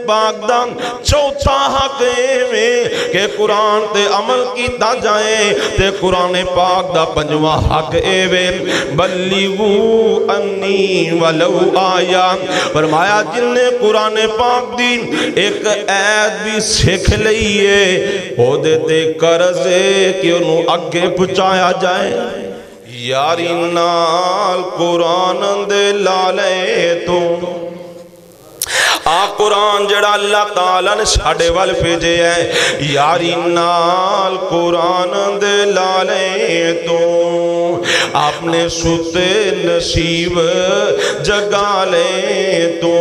پاک دا چوتھا حق میں کہ قرآن تے عمل کیتا جائے تے قرآن پاک دا پنجواں حق اے بلیغو انی ولو آیا فرمایا جن نے قرآن پاک دی ایک آیت بھی سکھ لئیے او دیتے قرض ہے کہ انہوں اگے پہنچایا جائے یاری نال قرآن دے لالے تو قرآن جڑا اللہ تعالیٰ نے ساڑے وال بھیجے ہے یاری نال قرآن دے لالے تو آپ نے سوتے نصیب جگا لے تو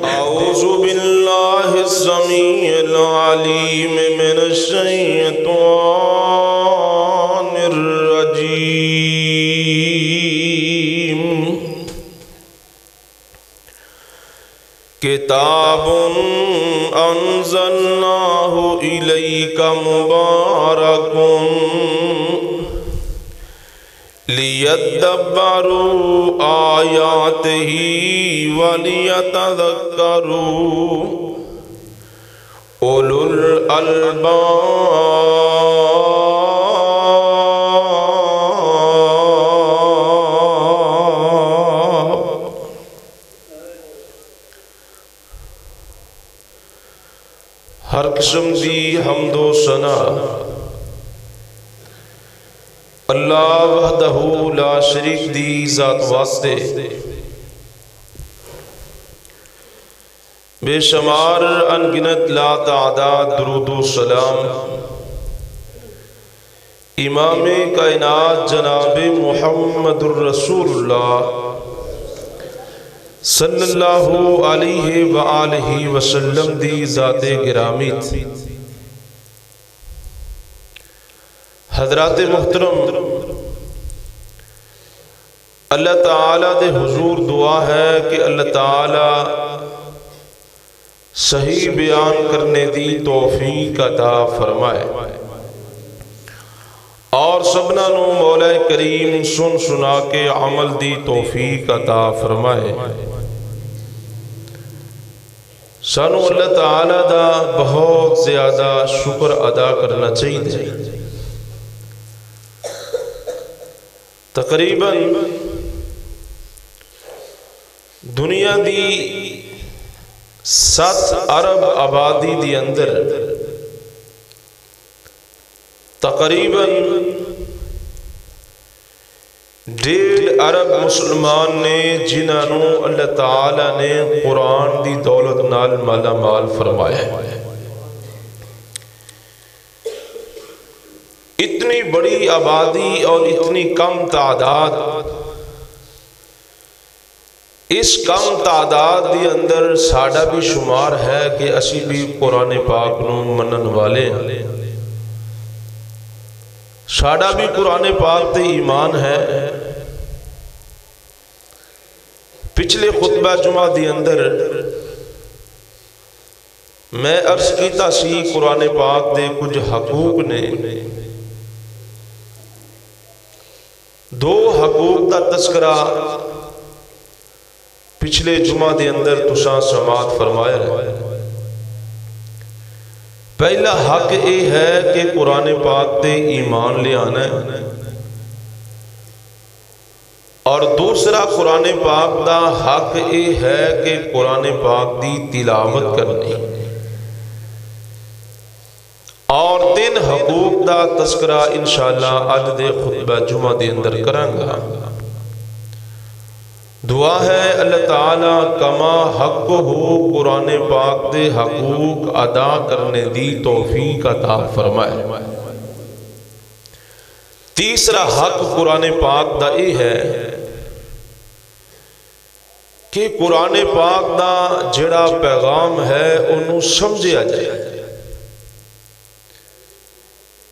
اعوذ باللہ السمیع العلیم من الشیطان الرجیم کتاب انزلناہ الیک مبارک لیدبروا آیاتہ ولیتذکروا اولو الالباب ہر قسم دی حمد و ثنا اللہ وحدہ لا شریک دی ذات واسطے بے شمار انگنت لا تعداد درود و سلام امام کائنات جناب محمد الرسول اللہ صلی اللہ علیہ وآلہ وسلم دی ذات گرامی تھی حضرات محترم اللہ تعالیٰ دے حضور دعا ہے کہ اللہ تعالیٰ صحیح بیان کرنے دی توفیق عطا فرمائے اور سبنا نو مولا کریم سن سنا کے عمل دی توفیق عطا فرمائے سانو اللہ تعالیٰ دا بہت زیادہ شکر ادا کرنا چاہیے تقریباً دنیا دی 7 ارب آبادی دی اندر تقریباً 1.5 ارب مسلمان نے جنہوں اللہ تعالیٰ نے قرآن دی دولت نال مالا مال فرمایا ہے اتنی بڑی آبادی اور اتنی کم تعداد اس کم تعداد دی اندر ساڑھا بھی شمار ہے کہ اسی بھی قرآن پاک نو منن والے ہیں ساڑھا بھی قرآن پاک تے ایمان ہے پچھلے خطبہ جمعہ دی اندر میں عرض کیتا سی قرآن پاک دے کچھ حقوق نے 2 حقوق دا تذکرہ پچھلے جمعہ دے اندر تساں سماعت فرمایا ہے پہلا حق یہ ہے کہ قرآن پاک تے ایمان لے آنا ہے اور دوسرا قرآن پاک دا حق یہ ہے کہ قرآن پاک دی تلاوت کرنی اور 3 حقوق دا تذکرہ انشاءاللہ آج دے خطبہ جمعہ دے اندر کرانگا دعا ہے اللہ تعالیٰ کما حق ہو قرآن پاک دے حقوق ادا کرنے دی توفیق عطا فرمائے تیسرا حق قرآن پاک دا یہ ہے کہ قرآن پاک دا جڑا پیغام ہے انہوں سمجھیا جائے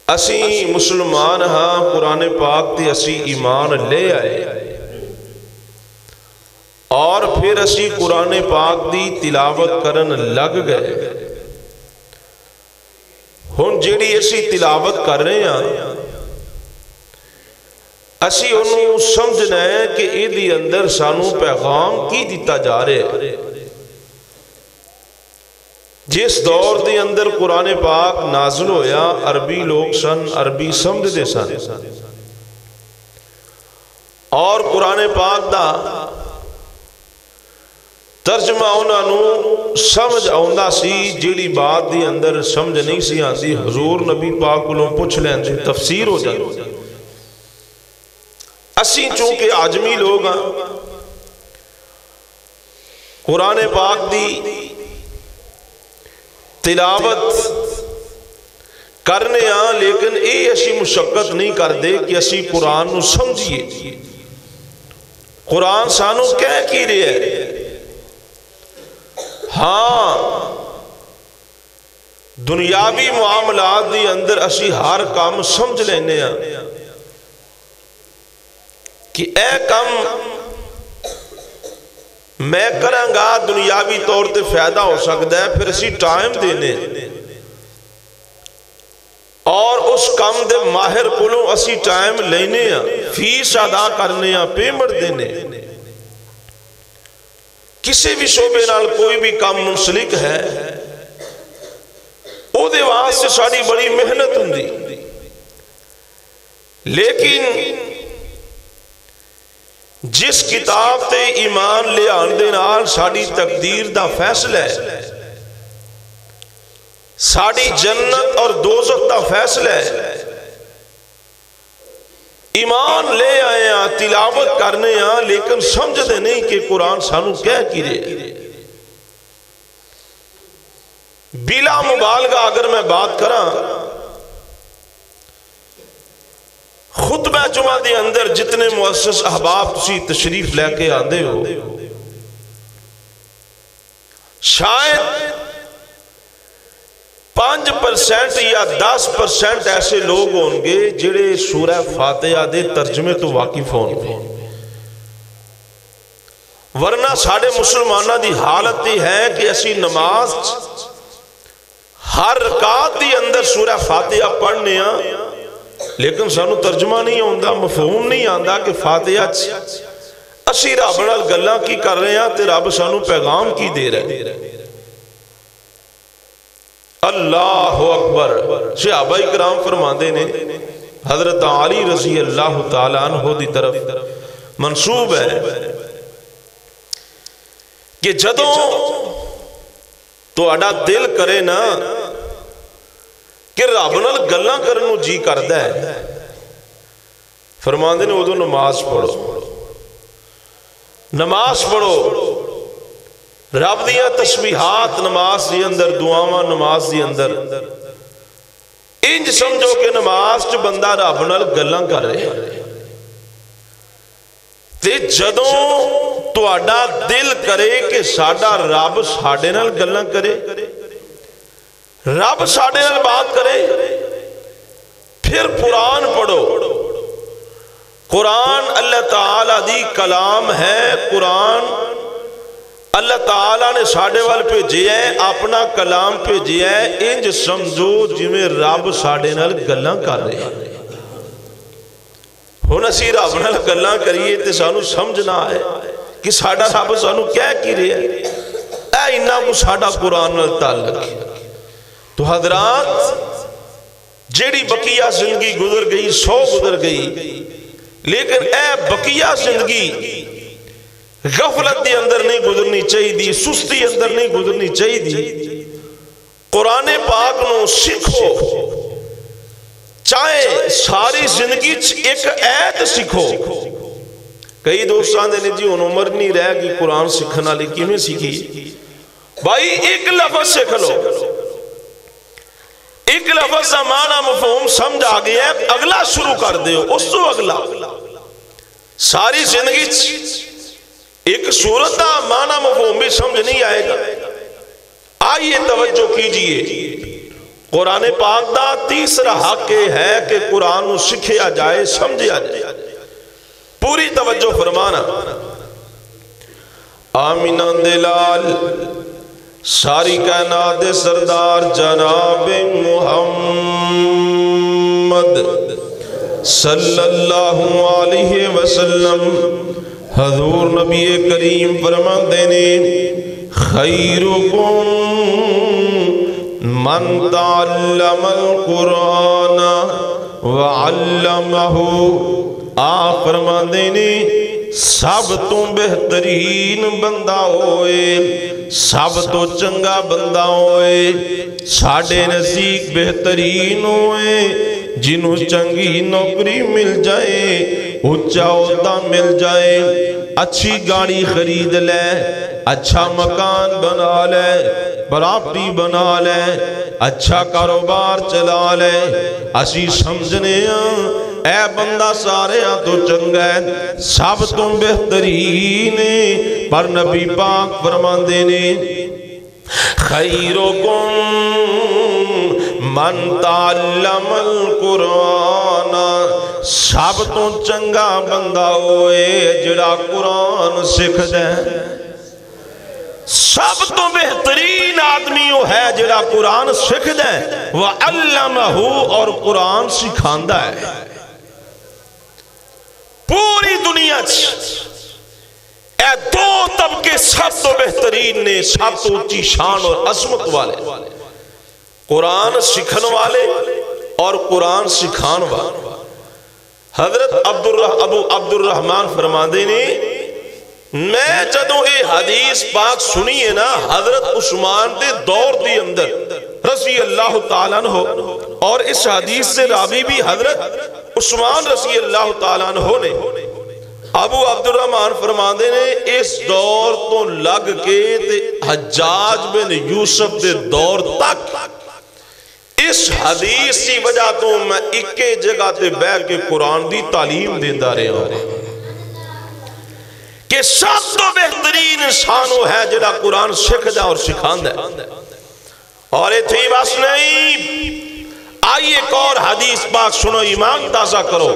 اسی مسلمان ہاں قرآن پاک تے اسی ایمان لے آئے اور پھر اسی قرآن پاک دی تلاوت کرن لگ گئے ہن جیڑی اسی تلاوت کر رہے ہیں اسی انہوں سمجھنا ہے کہ اے دی اندر سانو پیغام کی دیتا جا رہے ہیں جس دور دے اندر قرآن پاک نازل ہویا عربی لوگ سن، عربی سمجھ دے سن، اور قرآن پاک دا ترجمہ انہاں نو سمجھ آوندا سی، جیڑی بات دی اندر سمجھ نہیں سی آندی حضور نبی پاک کولوں پوچھ لیندے تفسیر ہو جاندی۔ اسی چونکہ عجمی لوگ ہاں، قرآن پاک دی تلاوت کرنے ہاں، لیکن اے اسی مشقت نہیں کر دے کہ اسی قرآن نو سمجھیے۔ قرآن سانو کہہ کی رہے ہے، ہاں دنیاوی معاملات دی اندر اسی ہر کام سمجھ لینے ہاں کہ اے کم میں کرانگا دنیاوی طور تے فائدہ ہو سکتا ہے، پھر اسی ٹائم دینے اور اس کم دے ماہر کولوں اسی ٹائم لینے ہاں، فیس ادا کرنے ہاں، پیمنٹ دینے۔ کسی بھی شعبے نال کوئی بھی کام منسلک ہے، او دے واسطے ساری بڑی محنت ہوندی، لیکن جس کتاب تے ایمان لے آن دے نال ساری تقدیر دا فیصلہ ہے، ساری جنت اور دوزخ دا فیصلہ ہے، ایمان لے آئے ہیں، تلاوت کرنے ہیں، لیکن سمجھ دے نہیں کہ قرآن سانو کہہ کی رہے۔ بلا مبالغہ اگر میں بات کراں، خطبہ جمعہ دے اندر جتنے مؤسس احباب تسی تشریف لے کے آندے ہو، شاید 5% یا 10% ایسے لوگ ہوں گے جڑے سورہ فاتحہ دے ترجمے تو واقف ہوں گے، ورنہ ساڑھے مسلمانہ دی حالت ہی ہے کہ اسی نماز ہر رکعت دی اندر سورہ فاتحہ پڑھنے ہیں، لیکن سانو ترجمہ نہیں آندا، مفہوم نہیں آندا کہ فاتحہ اسی رب نال گلاں کی کر رہے ہیں تے رب سانو پیغام کی دے رہے۔ اللہ اکبر۔ صحابہ کرام فرماندے نے، حضرت علی رضی اللہ تعالیٰ عنہ دی طرف منسوب ہے کہ جدوں تو اڈا دل کرے نا کہ رب نال گلاں کرنو جی کردا ہے، فرماندے نے ادو نماز پڑھو، نماز پڑھو، رب دیا تسبیحات نماز دی اندر، دعاواں نماز دی اندر، انج سمجھو کہ نماز چ بندہ رب نال گلاں کر رہے ہیں۔ تے جدوں تہاڈا دل کرے کہ ساڈا رب ساڈے نال گلاں کرے، رب ساڈے نال بات کرے، پھر قرآن پڑھو۔ قرآن اللہ تعالیٰ دی کلام ہے، قرآن اللہ تعالیٰ نے ساڑھے وال بھیجے ہے، اپنا کلام بھیجے ہے، انج سمجھو جویں رب ساڑھے نال گلاں کر رہے ہیں۔ ہن اسی رب نال گلاں کریے تے سانو سمجھنا ہے کہ ساڈا رب سانو کہہ کی رہے ہیں، اے انہاں کو ساڈا قرآن نال تعلق ہے۔ تو حضرات، جیڑی بقیہ زندگی گزر گئی 100 گزر گئی، لیکن اے بقیہ زندگی غفلت دی اندر نہیں گزرنی چاہیے دی، سستی اندر نہیں گزرنی چاہیے دی۔ قرآن پاک نو سکھو، چاہے ساری زندگی ایک ایت سکھو۔ کئی دوستان دے جی ان عمر نہیں رہ گی قرآن سکھنا لکی میں سکھی، بھائی ایک لفظ سکھ لو، ایک لفظ دا معنی مفہوم سمجھ آگئے ہے، اگلا شروع کر دے ہو، اس تو اگلا ساری زندگی ایک صورت دا معنی مفہوم بھی سمجھ نہیں آئے گا۔ آئیے توجہ کیجئے، قرآن پاک دا تیسرا حق ہے کہ قرآن کو سکھیا جائے، سمجھیا جائے۔ پوری توجہ فرمانا۔ آمینہ دلال ساری کائنات سردار جناب محمد صلی اللہ علیہ وسلم، حضور نبی کریم فرماندے نے خیرکم من تعلم القرآن وعلمہ، آپ فرماندے نے سب تو بہترین بندہ ہوئے، سب تو چنگا بندہ ہوئے، ساڑھے نزدیک بہترین ہوئے، جنہوں چنگی نوکری مل جائے، اچھا عہدہ مل جائے، اچھی گاڑی خرید لے، اچھا مکان بنا لے، پراپرٹی بنا لے، اچھا کاروبار چلا لے، اسی سمجھنے اے بندہ سارے تو چنگا ہے، سب تو بہترین ہے، پر نبی پاک فرماندے نے خیرکم من تعلم القرآن، سب تو چنگا بندہ ہوئے جڑا قرآن سکھ دے، سب تو بہترین آدمی وہ ہے جڑا قرآن سکھ دے، وَعَلَّمَهُ، اور قرآن سکھاندہ ہے۔ پوری دنیا اے دو طبقے سب تو بہترین نے، سب تو اونچی شان اور عظمت والے، قرآن سکھن والے اور قرآن سکھان والے۔ حضرت ابو عبد الرحمن فرماندے نے میں جدوں یہ حدیث پاک سنیے نا حضرت عثمان دے دور دی اندر رضی اللہ تعالیٰ عنہ، اور اس حدیث سے راوی بھی حضرت عثمان رضی اللہ تعالیٰ عنہ نے، ابو عبد الرحمن فرماندے نے اس دور تو لگ کے حجاج بن یوسف دے دور تک اس حدیث کی وجہ تو میں اکے جگہ تے بیٹھ کے قرآن دی تعلیم دیندہ رہے ہوں کہ سب تو بہترین انسان وہ ہے جڑا قرآن سکھ دا اور سکھاندہ ہے۔ اور یہ تھی بس نہیں، آئیے ایک اور حدیث پاک سنو، ایمان تازہ کرو۔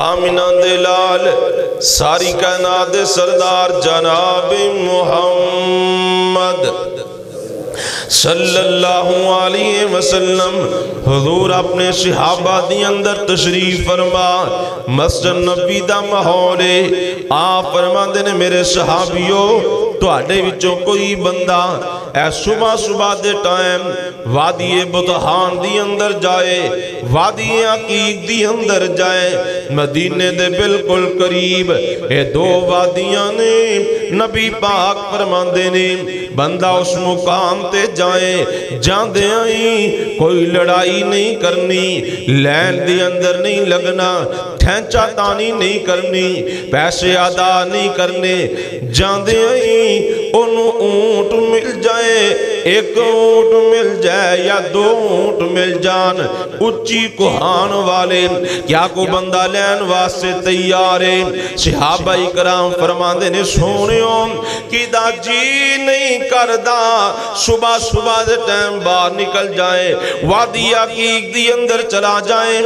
آمینہ دلال ساری کائنات سردار جناب محمد صلی اللہ علیہ وسلم حضور اپنے صحابہ دی اندر تشریف فرما، مسجد نبی دا ماحولے، آپ فرماندے نے میرے صحابیوں تو آڈے وچوں کوئی بندہ اے صبح صبح دے ٹائم وادی بطحان دی اندر جائے، وادی عقیق دی اندر جائے، مدینے دے بالکل قریب اے دو وادیاں نے، نبی پاک فرماندے نے بندہ اس مقام تے جائے، جاندے آئیں کوئی لڑائی نہیں کرنی، لین دی اندر نہیں لگنا، ٹھینچا تانی نہیں کرنی، پیسے ادا نہیں کرنے، جاندے آئیں انہوں اونٹ مل جائے، ایک اونٹ مل جائے یا دو اونٹ مل جان، اچھی کوہان والے، کیا کو بندہ لین واسے تیارے؟ صحابہ اکرام فرماندے نے سونیوں کی دا جی نہیں کردہ صبح صبح دے ٹائم باہر نکل جائیں، وادی عقیق دی اندر چلا جائیں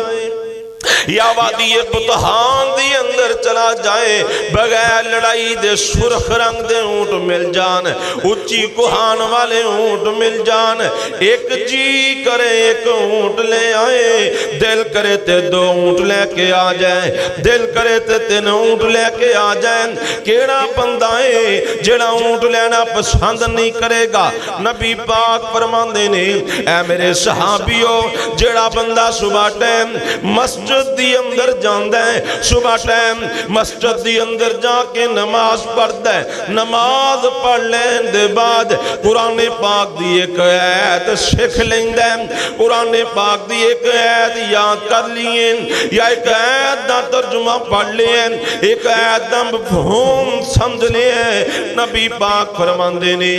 یا وادی بطحان دی اندر چلا جائے، بغیر لڑائی دے سرخ رنگ دے اونٹ مل جان، اچھی کوہان والے اونٹ مل جان، ایک جی کرے ایک اونٹ لے آئے، دل کرے تے دو اونٹ لے کے آ جائیں، دل کرے تے تین اونٹ لے کے آ جائیں، کیڑا بندہ ہے جڑا اونٹ لینا پسند نہیں کرے گا؟ نبی پاک فرماندے نے اے میرے صحابیوں جڑا بندہ صبح ٹائم مسجد دی اندر جاندہ ہے، صبح ٹائم مسجد دی اندر جا کے نماز پڑھتا ہے، نماز پڑھ لین دے بعد قرآن پاک دی ایک آیت سکھ لیندہ ہے، قرآن پاک دی ایک آیت یاد کر لین یا ایک آیت دا ترجمہ پڑھ لین، ایک آیت دا مفہوم سمجھ لین، نبی پاک فرماندے نے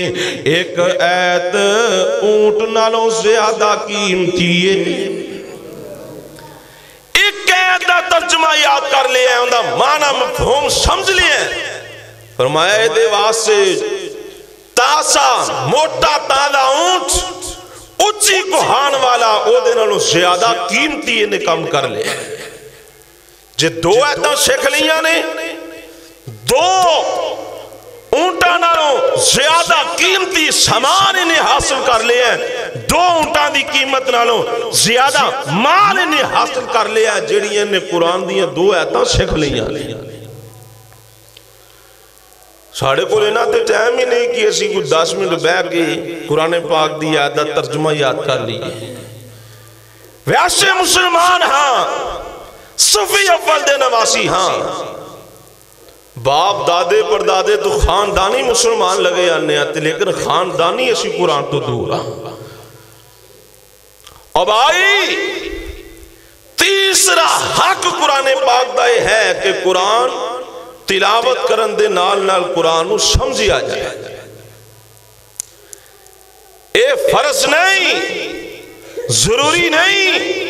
ایک آیت اونٹ نالوں زیادہ قیمتی ہے، دا ترجمہ یاد کر لیا ہے، اندھا معنی مفہوم سمجھ لیا ہے، فرمایا دے واسے تاسا موٹا تازہ اونٹ اچھی کوہان والا او دے نالوں زیادہ قیمتی انہیں کم کر لیا ہے۔ جے دو ایتاں سکھ لیاں نے دو اونٹاں نالوں زیادہ قیمتی سامان انہیں حاصل کر لیا ہے، دو اونٹاں دی قیمت نالوں زیادہ مال انہیں حاصل کر لیا ہے، جڑی انہیں قرآن دیاں دو ایتاں سکھ لیاں۔ ساڑھے کو لینا تے ٹائم ہی نہیں کہ اسی کو 10 منٹ بیٹھ کے قرآن پاک دی یاد ترجمہ یاد کر لیے ویسے مسلمان ہاں صفی اول دے نواسی ہاں باپ دادے پر دادے تو خاندانی مسلمان لگے آنے آتے لیکن خاندانی اسی قرآن تو دور ہاں اب آئی تیسرا حق قرآن پاک دا ہے کہ قرآن تلاوت کرن دے نال نال قرآن نو سمجھی آ جائے اے فرض نہیں ضروری نہیں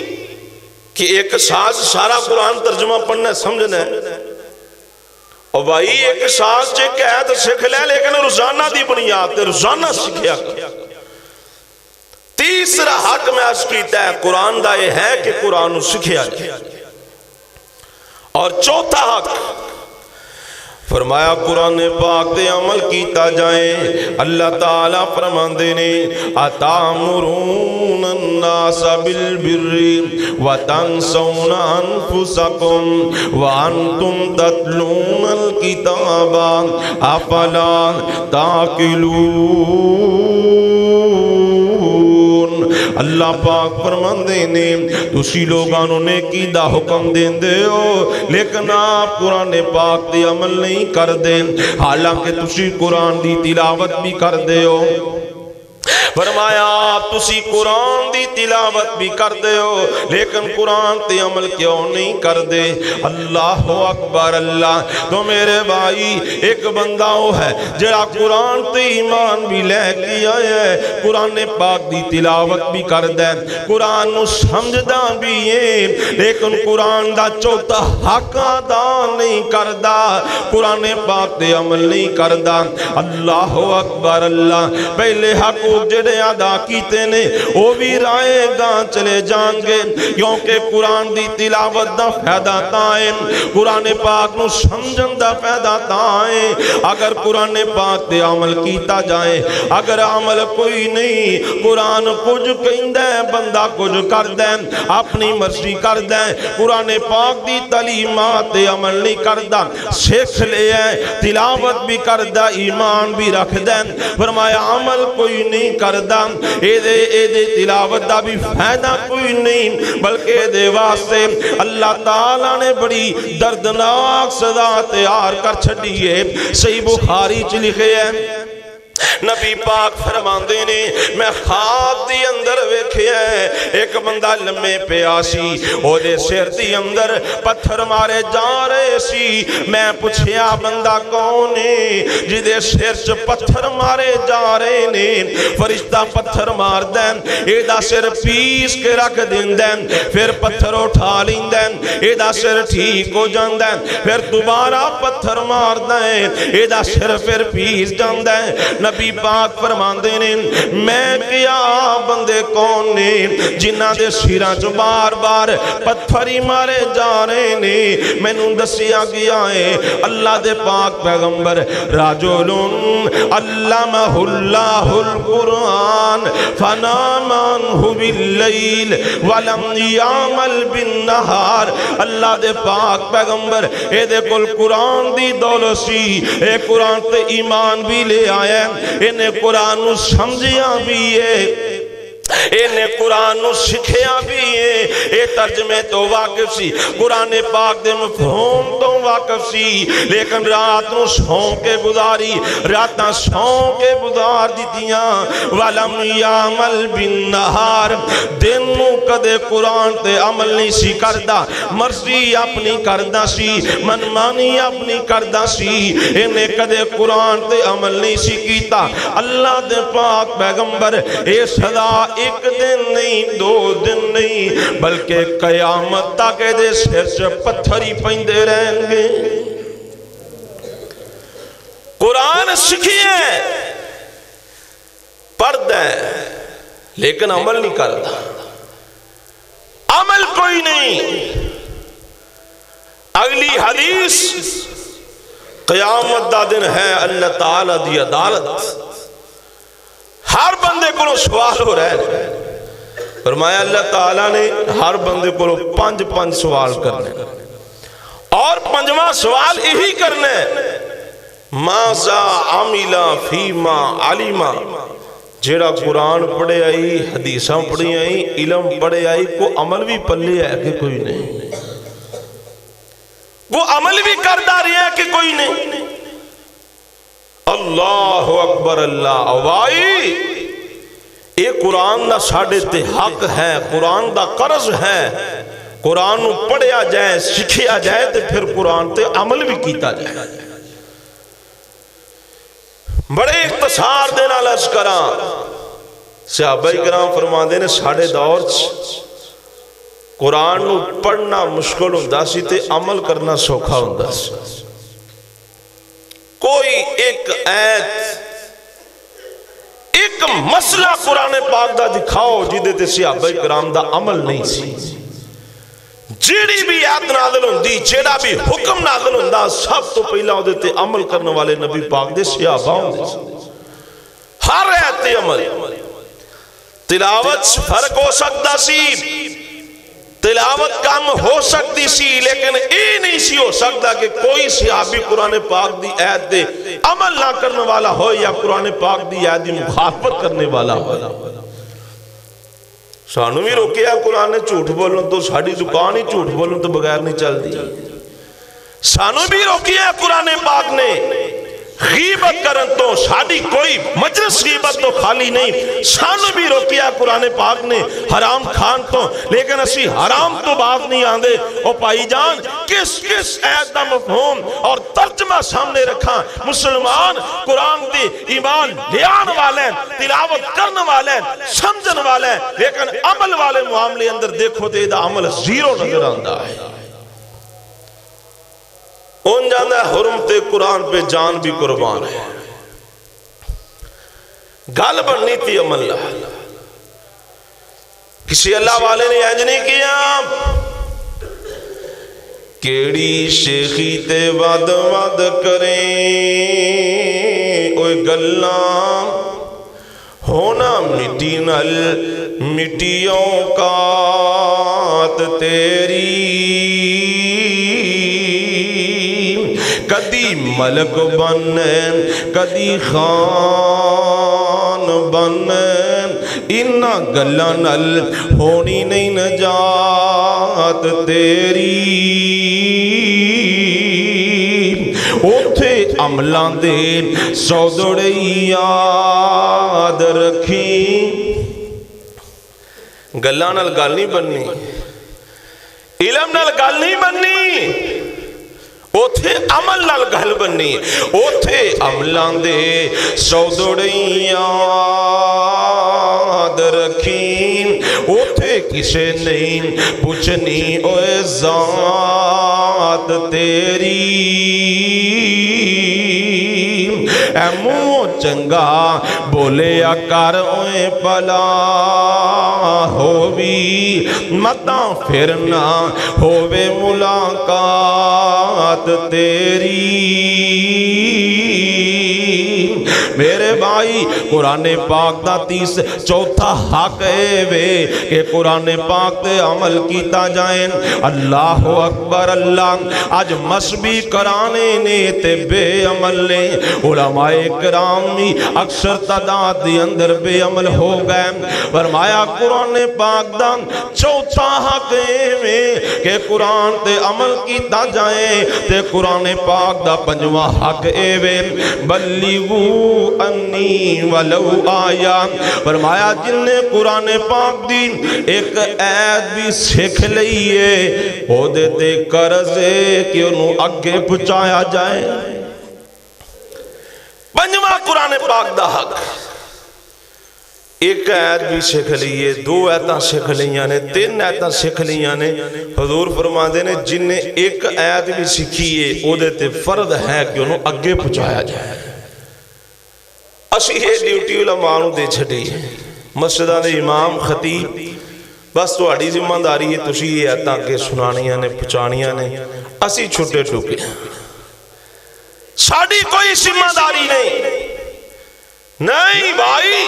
کہ ایک ساتھ سارا قرآن ترجمہ پڑھنا سمجھنا ہے اور بھائی ایک ساتھ چے قید سکھ لے لیکن روزانہ دی بنیاد تے روزانہ سکھیا تیسرا حق میں عرض کیتا ہے قرآن دا یہ ہے کہ قرآن سکھیا جائے اور چوتھا حق فرمایا قرآن پاک دے عمل کیتا جائے اللہ تعالیٰ فرماندے نے اتامرون الناس بالبر وتنسون انفسکم وانتم تتلون الکتاب افلا تاکلون اللہ پاک فرماندے نے تسی لوگانوں نے کی دا حکم دین دے ہو لیکن آپ قرآن پاک دے عمل نہیں کر دیں حالانکہ تسی قرآن دی تلاوت بھی کر دے ہو فرمایا آپ تسی قرآن دی تلاوت بھی کر دے ہو لیکن قرآن تے عمل کیوں نہیں کر دے اللہ اکبر اللہ تو میرے بھائی ایک بندہ ہو ہے جڑا قرآن تے ایمان بھی لے کے آیا ہے قرآن پاک دی تلاوت بھی کر دے قرآن نو سمجھدا بھی ہے لیکن قرآن دا چوتھا حق ادا نہیں کردا قرآن پاک تے عمل نہیں کردا اللہ اکبر اللہ پہلے حق جڑے ادا کیتے نے وہ بھی رائے گا چلے جائیں گے کیونکہ قرآن دی تلاوت دا فائدہ تائیں قرآن پاک نو سمجھن دا فائدہ تائیں اگر قرآن پاک دے عمل کیتا جائے اگر عمل کوئی نہیں قرآن کچھ کہندہ ہے بندہ کچھ کر دیں اپنی مرضی کر دیں قرآن پاک دی تعلیمات دے عمل نہیں کردہ سیکھ لے ہیں تلاوت بھی کردہ ایمان بھی رکھ دیں فرمایا عمل کوئی نہیں کردہ اے دے تلاوت دا بھی فائدہ کوئی نہیں بلکہ دے واسطے اللہ تعالیٰ نے بڑی دردناک سزا تیار کر چھڑی ہے صحیح بخاری چ لکھے ہیں نبی پاک فرماندے نے میں خواب دی اندر ویکھے ہیں ایک بندہ لمے پہ آسی او دے سر دی اندر پتھر مارے جا رہے سی میں پوچھیا بندہ کون ہے جدے سر چ پتھر مارے جا رہے نے فرشتہ پتھر مار دین ایدہ سر پیس کے رکھ دین دین پھر پتھر اٹھا لین دین ایدہ سر ٹھیک ہو جان دین پھر دوبارہ پتھر مار دین ایدہ سر پھر پیس جان دین نبی پاک فرماندے نے میں کیا بندے کون نے جنہ دے سیرہ جو بار بار پتھری مارے جا رہے نے میں نوں دسیا گیا ہے اللہ دے پاک پیغمبر راجولن علمہ اللہ القرآن فنامانہ باللیل ولم یعمل بالنہار اللہ دے پاک پیغمبر اے دے کل قرآن دی دولسی اے قرآن تے ایمان بھی لے آئے انہیں قرآن نو سمجھیا بھی ہے انہیں قرآن نو سکھیا بھی ہے اے ترجمے تو واقف سی قرآن پاک دے مفہوم تو واقف سی لیکن رات نو سون کے گزاری راتاں سون کے گزار دیتیاں وَلَمْ يَعْمَلْ بِالنَّهَارِ دن نو کدے قرآن تے عمل نہیں سی کردہ مرضی اپنی کردہ سی منمانی اپنی کردہ سی انہیں کدے قرآن تے عمل نہیں سی کیتا اللہ دے پاک پیغمبر اے صدا ایک دن نہیں دو دن نہیں بلکہ قیامت تک دے سر سے پتھری پہندے رہیں گے قرآن سکھیے پڑھ دیں لیکن عمل نہیں کرتا عمل کوئی نہیں اگلی حدیث قیامت دا دن ہے اللہ تعالیٰ دی عدالت ہر بندے کو سوال ہو رہے ہیں فرمایا اللہ تعالیٰ نے ہر بندے کو پانچ سوال کرنے اور پنجواں سوال یہی کرنے مازا عاملہ فیما علیما، جیڑا قرآن پڑھے آئی، حدیثاں پڑھی آئی، علم پڑھے آئی، کو عمل بھی پلے ہے کہ کوئی نہیں، وہ عمل بھی کردہ رہے ہیں کہ کوئی نہیں۔ اللہ اکبر اللہ وائی، یہ قرآن دا ساڑھے تے حق ہے، قرآن دا قرض ہے، قرآن پڑھیا جائے، سکھیا جائے تے پھر قرآن تے عمل بھی کیتا جائے۔ بڑے اختصار دینا لشکران صحابہ کرام فرما دینے ساڑھے دور قرآن نو پڑھنا مشکل ہوندہ سی تے عمل کرنا سوکھا ہوندہ سی۔ کوئی ایک آیت، ایک مسئلہ قرآن پاک دا دکھاؤ جیدے تے صحابہ کرام دا عمل نہیں سی۔ جیڑی بھی آیت نازل ہوندی، جیڑا بھی حکم نازل ہوندہ، سب تو پہلا ہوندے تے عمل کرنے والے نبی پاک دے صحابہ ہوندے۔ ہر آیت عمل، تلاوت فرق ہو سکتا سی، تلاوت کم ہو سکتی سی، لیکن یہ نہیں سی ہو سکتا کہ کوئی صحابی قرآن پاک دی آیت دے عمل نہ کرنے والا ہو یا قرآن پاک دی آیت دی مخالفت کرنے والا ہو۔ سانو بھی روکیا قرآن نے جھوٹ بولوں تو ساڑھی دکان ہی جھوٹ بولوں تو بغیر نہیں چل دی۔ سانو بھی روکیا قرآن پاک نے غیبت کرن تو ساڑھی کوئی مجلس غیبت تو خالی نہیں، سانو بھی روکیا قرآن پاک نے حرام کھان تو، لیکن اسی حرام تو بات نہیں آندے۔ او پائی جان کس کس آیت دا مفہوم اور ترجمہ سامنے رکھا، مسلمان قرآن دی ایمان لیان والے، تلاوت کرن والے، سمجھن والے، لیکن عمل والے معاملے اندر دیکھو دے دا عمل زیرو نظر آندہ ہے۔ ان جاندہ حرمت قرآن پہ جان بھی قربان ہے، گال بننی تھی عمل اللہ، کسی اللہ والے نے اینج نہیں کیا کیڑی شیخی تے ود ود کریں اوہ گلاں ہونا مٹی نل مٹیوں کات تیری، کدی ملک بنن کدی خان بنن، انہا گلہ نل ہونی نہیں نجات تیری۔ اوتھے عملان دین سودڑے یاد رکھیں، گلہ نل گل نہیں بننی، علم نل گل نہیں بننی، اوتھے عمل نال گل بننی، اوتھے عملان دے سودڑی یاد رکھیں، اوتھے کسے نہیں پوچھنی اوے ذات تیری۔ اے منہ چنگا بولیا کر اوے پلا ہووی، متاں پھرنا ہووے ملاقات تیری۔ میرے بھائی قرآن پاک دا چوتھا حق ہے وے کہ قرآن پاک تے عمل کیتا جائیں۔ اللہ اکبر اللہ، آج مسبی کرانے نے تے بے عمل نے، علماء کرام اکثر تعداد دی اندر بے عمل ہو گئے۔ فرمایا قرآن پاک دا چوتھا حق ہے کہ قرآن تے عمل کیتا جائیں، تے قرآن پاک دا پنجواں حق ہے بلیغو انی ولو آیا۔ فرمایا جن نے قرآن پاک دی ایک آیت بھی سکھ لئیے، وہ دیتے قرضے کہ انہوں اگے پچایا جائے۔ پنجواں قرآن پاک دا حق، ایک آیت بھی سکھ لئیے، دو آیتاں سکھ لئیاں نے، تین آیتاں سکھ لئیاں نے، حضور فرما دینے جن نے ایک آیت بھی سکھیے وہ دیتے فرض ہے کہ انہوں اگے پچایا جائے۔ اسی یہ ڈیوٹی علماء دے چھڑی مسجدہ دے امام خطیب، بس تو اڑی ذمہ داری ہے تسی یہ آیتاں کے سنانیاں نے پچانیاں نے، اسی چھوٹے ٹوکے ساڑھی کوئی ذمہ داری نہیں بھائی۔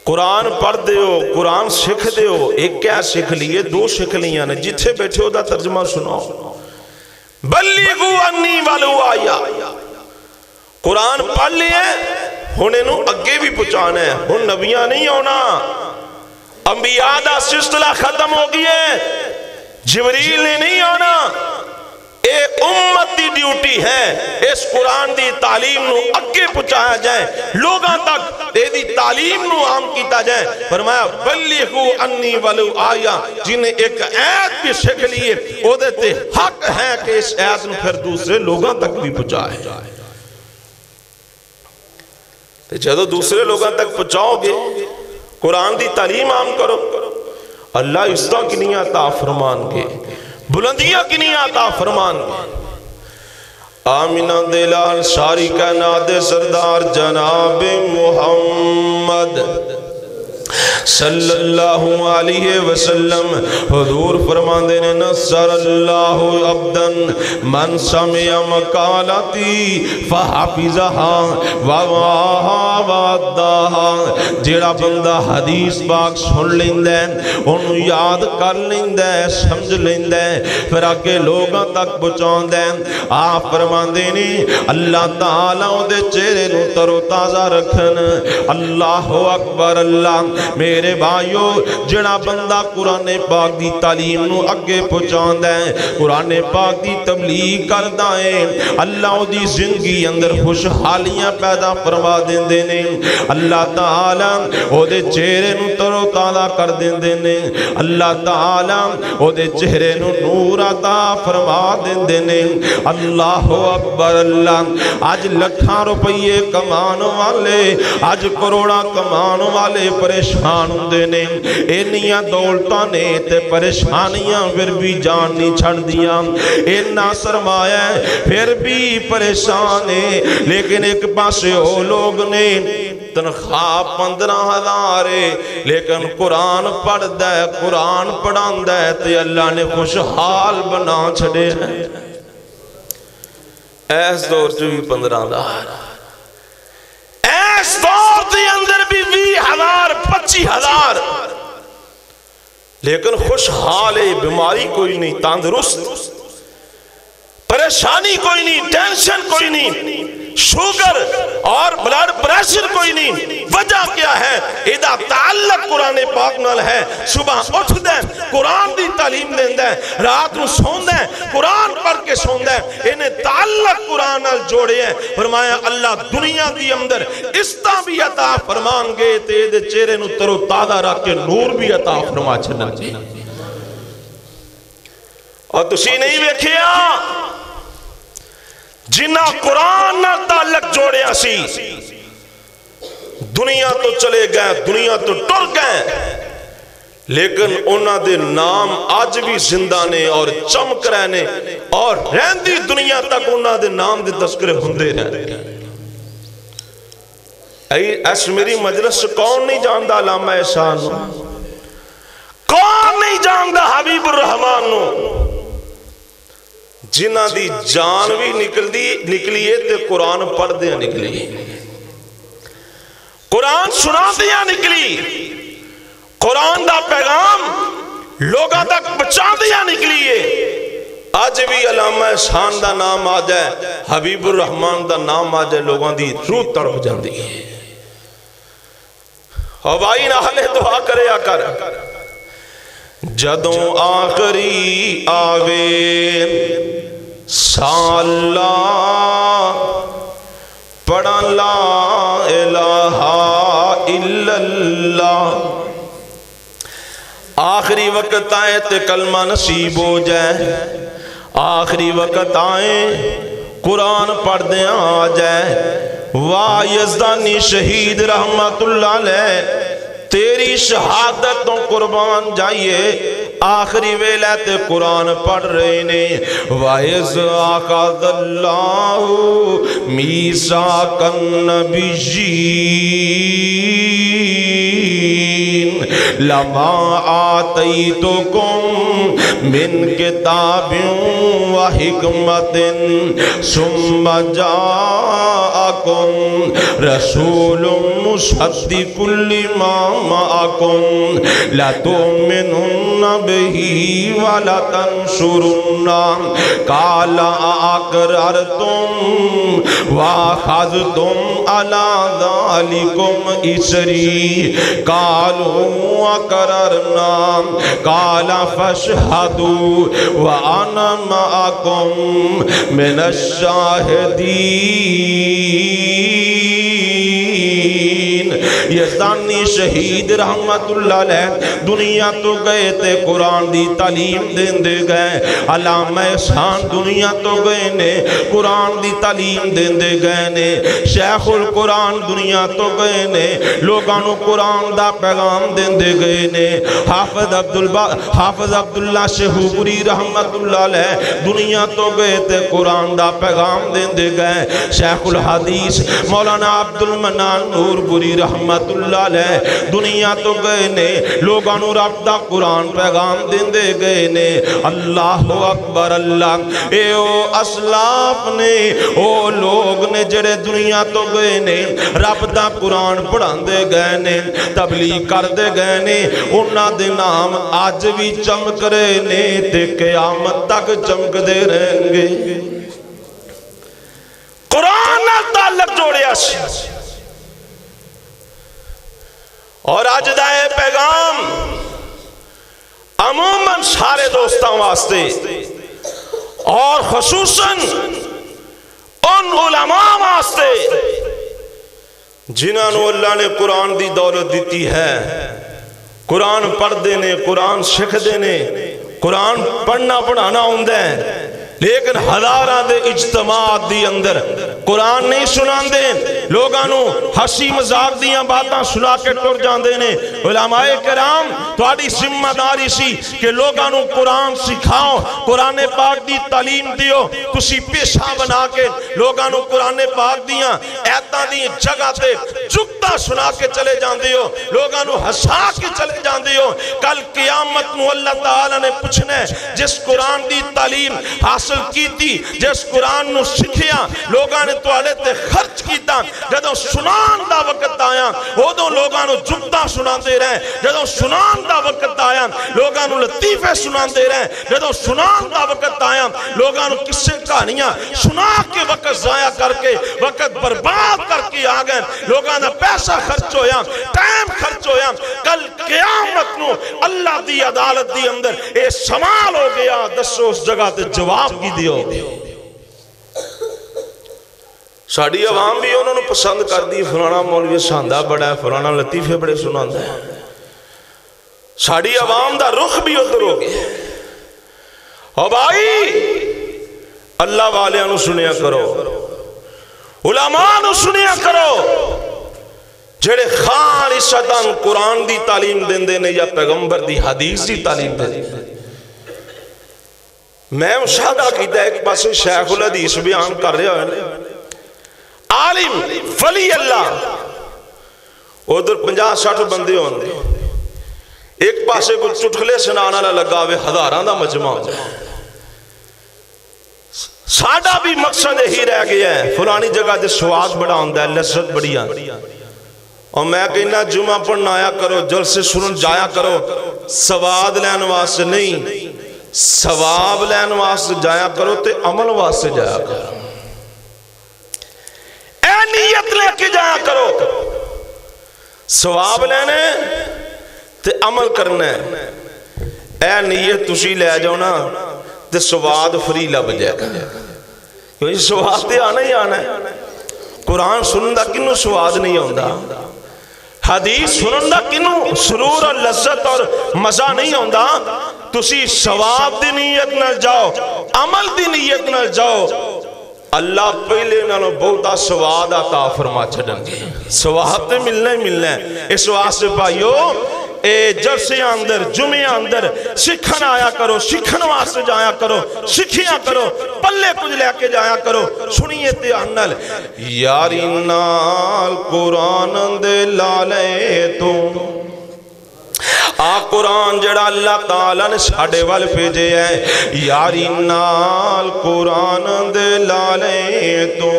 قرآن پڑھ دے ہو، قرآن سکھ دے ہو، ایک کیا سکھ لیے، دو سکھ لیاں نے، جتھے بیٹھے ہو دا ترجمہ سناؤ۔ بلیغو انی ولو آیا، قرآن پڑھ لیے ہن اینو اگے بھی پہنچانا ہے. ہن نبیاں نہیں ہونا, انبیاء دا سلسلہ ختم ہو گئی ہے, جبریل نے نہیں ہونا. اے امت دی ڈیوٹی ہے اس قرآن دی تعلیم نو اگے پہنچایا جائے, لوگاں تک اے دی تعلیم نو عام کیتا جائے. فرمایا بلغوا انی ولو آیا, جنہیں ایک آیت بھی سیکھ لیے او دیتے حق ہے کہ اس آیت نو پھر دوسرے لوگاں تک بھی پہنچائے جائے. جدو دوسرے لوگاں تک پہنچاؤ گے, قرآن دی تعلیم عام کرو, اللہ اس طرح کی نہیں عطا فرمان گے, بلندیاں کی نہیں عطا فرمان گے. آمینہ دلال شاری کائنات سردار جناب محمد صلی اللہ علیہ وسلم حضور فرمان دینے نصر اللہ عبدن من سمع مقالتی فحفظہا وواہا وعدہا. جیڑا بندہ حدیث پاک سن لیندے انہوں یاد کر لیندے سمجھ لیندے پھر آگے لوگاں تک پہنچان دے. آپ فرمان دینے اللہ تعالیٰ دے چہرے نو تر و تازہ رکھن. اللہ اکبر. اللہ میرے بھائیو, جڑا بندہ قرآن پاک دی تعلیم نو اگے پہنچان دے, قرآن پاک دی تبلیغ کردہ ہے, اللہ دی زندگی اندر خوشحالیاں پیدا فرما دین دینے. اللہ تعالیٰ او دے چہرے نو تر و تازہ کر دین دینے. اللہ تعالیٰ او دے چہرے نو نور عطا فرما دین دینے. اللہ اکبر. اللہ آج لکھاں روپیے کمان والے, آج کروڑا کمان والے پریشان ہوندے نے, اینیاں دولتاں نے تے پریشانیاں پھر بھی جان نہیں چھڑ دیاں, اینا سرمایہ پھر بھی پریشان ہے. لیکن ایک پاسے ہو لوگ نے تنخواہ 15,000 لیکن قرآن پڑھ دے, قرآن پڑھان دے تے اللہ نے خوشحال بنا چھڑے ہیں. ایس دور جو بھی 15,000, ایس دور دے اندر بھی 20,000 25,000, لیکن خوشحال ہے, بیماری کوئی نہیں, تندرست, پریشانی کوئی نہیں, ٹینشن کوئی نہیں, شوگر اور بلڈ پریشر کوئی نہیں. وجہ کیا ہے؟ ایدہ تعلق قرآن پاک نال ہے. صبح اٹھ دیں قرآن دی تعلیم دیں دیں, رات نو سون دیں قرآن پڑھ کے سون دیں, انہیں تعلق قرآن نال جوڑے ہیں. فرمایا اللہ دنیا دی اندر استا بھی عطا فرمان گے تے دے چہرے نو تر و تازہ رکھ کے نور بھی عطا فرما چھنا جی. اور تسی نہیں ویکھیا جنہ قرآن نہ تعلق جوڑے اسی دنیا تو چلے گئے, دنیا تو ٹر گئے, لیکن انہاں دے نام آج بھی زندہ نے اور چمک رہنے, اور رہندی دنیا تک انہاں دے نام دے تذکرے ہوندے رہنے. ایس میری مجلس کون نہیں جاندہ علامہ احسان, کون نہیں جاندہ حبیب الرحمن نو, جنہ دی جان بھی نکلیے تے قرآن پڑھ دیا نکلی, قرآن سنا دیا نکلی, قرآن دا پیغام لوگاں تک بچا دیا نکلیے. آج بھی علامہ احسان دا نام آ جائے, حبیب الرحمن دا نام آ جائے, لوگاں دی روح تڑپ جاندی ہے. اور بھائی نحلے دعا کرے کر جدوں آخری آوے ساللہ پڑھا لا الہ الا اللہ. آخری وقت آئے تے کلمہ نصیب ہو جائے, آخری وقت آئے قرآن پڑھ دیں آ جائے. واہ یزدانی شہید رحمت اللہ علیہ, تیری شہادتوں قربان جائیے, آخری ویلے تے قرآن پڑھ رہے نے. وَإِذْ أَخَذَ اللَّهُ مِيثَاقَ النَّبِيِّينَ لَمَا آتَيْتُكُم مِّن كِتَابٍ وَحِكْمَةٍ ثُمَّ جَاءَكُم رَسُولٌ مُصَدِّقٌ لِّمَا مَعَكُمْ معكم لتؤمنن به ولتنصرن قال أقررتم وأخذتم على ذلكم إصري قالوا أقررنا قال فاشهدوا وأنا معكم من الشاہدین۔ یزدانی شہید رحمت اللہ علیہ دنیا تو گئے تے قرآن دی تعلیم دین دے گئے۔ علامہ احسان دنیا تو گئے نے قرآن دی تعلیم دین دے گئے نے۔ شیخ القرآن دنیا تو گئے نے لوگانو قرآن دا پیغام دین دے گئے نے۔ حافظ عبداللہ شہوپوری رحمت اللہ علیہ دنیا تو گئے تے قرآن دا پیغام دین دے گئے۔ شیخ الحدیث مولانا عبدالمنان نور پوری رحمت اللہ علیہ دنیا تو گئے نے لوگانو رب دا قرآن پیغام دین دے گئے نے۔ اللہ اکبر اللہ، اے او اسلاف نے، او لوگ نے جڑے دنیا تو گئے نے رب دا قرآن پڑھان دے گئے نے، تبلیغ کر دے گئے نے، انہاں دے نام آج بھی چمک رہے نے تے قیامت تک چمک دے رہیں گے۔ قرآن نال تعلق جوڑیا سی اور آج دائے پیغام عموماً سارے دوستان واسطے اور خصوصاً ان علماء واسطے جنہاں نو اللہ نے قرآن دی دولت دیتی ہے، قرآن پڑھ دینے، قرآن سکھ دینے، قرآن پڑھنا پڑھانا ہوندہ ہے، لیکن ہزاراں دے اجتماعات دی اندر قرآن نہیں سنان دے، لوگانو ہسی مذاق دیاں باتاں سنا کے ٹر جان دینے۔ علماء کرام تھوڑی ذمہ داری سی کہ لوگانو قرآن سکھاؤ، قرآن پاک دی تعلیم دیو، تسی پیشہ بنا کے لوگانو قرآن پاک دیاں ایتاں دی جگہ تے جگتا سنا کے چلے جان دیو، لوگانو ہسا کے چلے جان دیو۔ کل قیامت نو اللہ تعالیٰ نے پوچھنے جس قرآن دی تعلیم حاصل کی تھی، جس قرآن نو سکھیا لوگاں نے توالے تے خرچ کیتا، جدو سنان دا وقت آیا وہ دو لوگاں نو جگتا سنان دے رہے ہیں، جدو سنان دا وقت آیا لوگاں نو لطیفے سنان دے رہے ہیں، جدو سنان دا وقت آیا لوگاں نو قصے کہانیاں سنا کے وقت ضائع کر کے وقت برباد کر کے آگئے، لوگاں دا پیسہ خرچ ہویا، ٹائم خرچ ہویا۔ کل قیامت نو اللہ دی عدالت دی اندر اے سوال ہو گیا، دسو اس جگہ تے جواب کی دیو۔ ساڑی عوام بھی انہوں نے پسند کر دی، فلانا مولوی ساندہ بڑا ہے، فلانا لطیفے بڑے سناندہ ہے، ساڑی عوام دا رخ بھی ادھر ہو گیا۔ اور بھائی اللہ والے انہوں سنیا کرو، علماء انہوں سنیا کرو، جڑے خالصتاً قرآن دی تعلیم دین دینے یا پیغمبر دی حدیث دی تعلیم دین دینے۔ میں مشاہدہ کیتا ہے ایک پاس شیخ الحدیث بیان کر رہا ہے، عالم ولی اللہ، ادھر 50-60 بندے ہوندے، ایک پاسے کو چٹکلے سنانا لگا ہوئے ہزاراں دا مجمع ہو جائے۔ ساڑھا بھی مقصد ہی رہ گیا ہے، فلانی جگہ دے سواد بڑا ہوندہ ہے، لذت بڑی آندی، اور میں کہنا جمعہ پڑھنا آیا کرو، جلسے سنن جایا کرو، سواد لین واسطے نہیں، ثواب لین واسطے جایا کرو تے عمل واسطے جایا کرو، اے نیت لے کے جایا کرو، ثواب لینے تے عمل کرنے، اے نیت تسی لے جاؤ نا تے ثواب فری لب جائے گا، کیونکہ ثواب تے آنا ہی آنا ہے۔ قرآن سنن دا کنوں ثواب نہیں ہوندہ، حدیث سنن دا کنوں سرور اور لذت اور مزہ نہیں ہوندہ، تسی ثواب دی نیت نہ جاؤ، عمل دی نیت نہ جاؤ، اللہ پہلے نالوں بہتا ثواب عطا فرما چھڑن گے، ثواب تے ملنا ہی ملنا ہے۔ اس واسطے بھائیو اے جلسے اندر جمعے اندر سکھن آیا کرو، سکھن واسطے جایا کرو، سکھیاں کرو، پلے کچھ لے کے جایا کرو، سنیے تے آنل یاری نال قرآن دے لالے تو آ قرآن جڑا اللہ تعالیٰ نے ساڑے وال بھیجے ہے، یاری نال قرآن دے لالے تو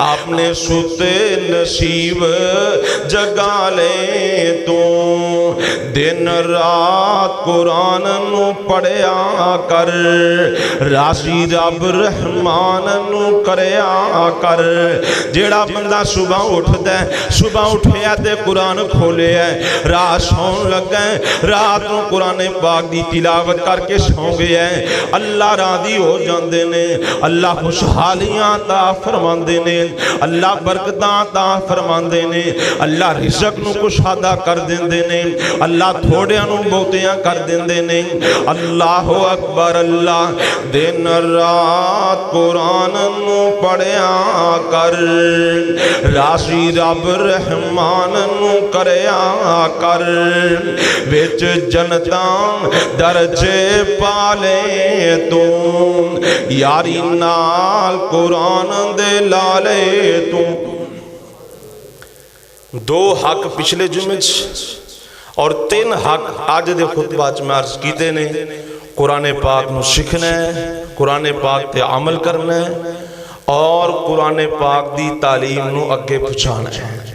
اپنے ستے نصیب جگا لے تو دن رات قرآن نو پڑھیا کر راضی رب رحمان نو کریا کر جیڑا بندہ صبح اٹھدا ہے صبح اٹھیا تے قرآن کھولے ہے رات سون لگا ہے رات نو قرآن پاک دی تلاوت کر کے سو گیا ہے اللہ راضی ہو جاندے نے اللہ خوشحالیاں عطا فرماندے نے اللہ برکتاں عطا فرماندے نے اللہ رزق نو کشادہ کر دیندے نے اللہ تھوڑیاں نو بہتیاں کر دیندے نے اللہ اکبر اللہ دن رات قرآن نو پڑھیا کر راضی رب رحمان نو کریا کر وچ جنتاں درجے پالے تو یاری نال قرآن دے لالے تو دو حق پچھلے جمعے اور تین حق آج دے خطبہ میں عرض کیتے نے قرآن پاک نو سکھنا ہے قرآن پاک تے عمل کرنا ہے اور قرآن پاک دی تعلیم نو اگے پہنچانا ہے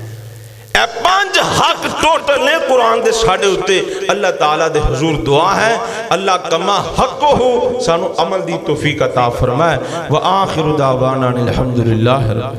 اے پانچ حق ٹوٹل نے قرآن دے ساڑھے ہوتے اللہ تعالیٰ دے حضور دعا ہے اللہ کما حق ہو سانو عمل دی توفیق عطا فرمائے وآخر دعوانا الحمدللہ